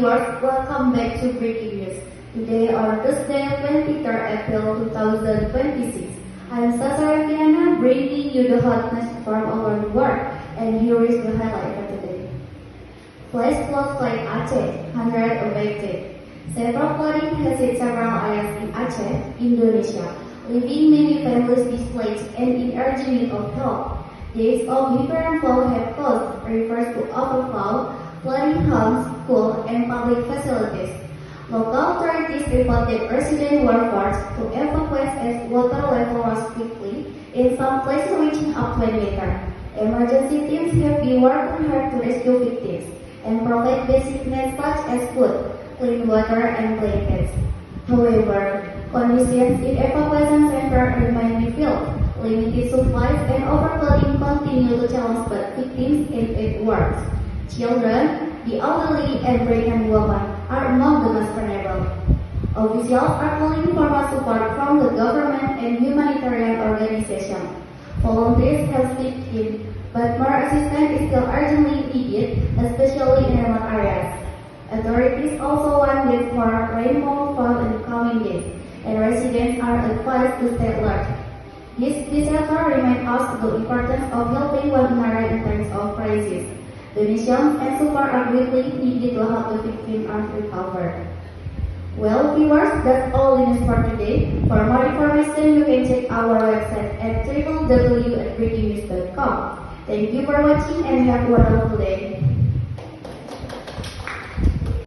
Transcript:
viewers, welcome back to Breaking News. Today on Thursday, 23rd April 2026. I'm Sasa Rafiana, bringing you the hotness from around the world, and here is the highlight for today. Flash flood like Aceh, 100 affected. Several flooding has hit several areas in Aceh, Indonesia, leaving many families displaced and in urgent need of help. Days of different flow have caused rivers to overflow, flooding homes, schools, and public facilities. Local authorities reported residents were forced to evacuate as water level rose quickly, in some places reaching up to 1 meter. Emergency teams have been working hard to rescue victims and provide basic needs such as food, clean water, and blankets. However, conditions in evacuation centers remain difficult. Limited supplies and overcrowding continue to challenge both victims and aid workers. Children, the elderly, and pregnant women are among the most vulnerable. Officials are calling for more support from the government and humanitarian organizations. Volunteers have stepped in, but more assistance is still urgently needed, especially in remote areas. Authorities also want that more rainfall fall in the coming days, and residents are advised to stay alert. This disaster reminds us the importance of helping one another in times of crisis. Donations and support are greatly needed to help the victims and recover. Well, viewers, that's all the news for today. For more information, you can check our website at www.breakingnews.com. Thank you for watching and have a wonderful day.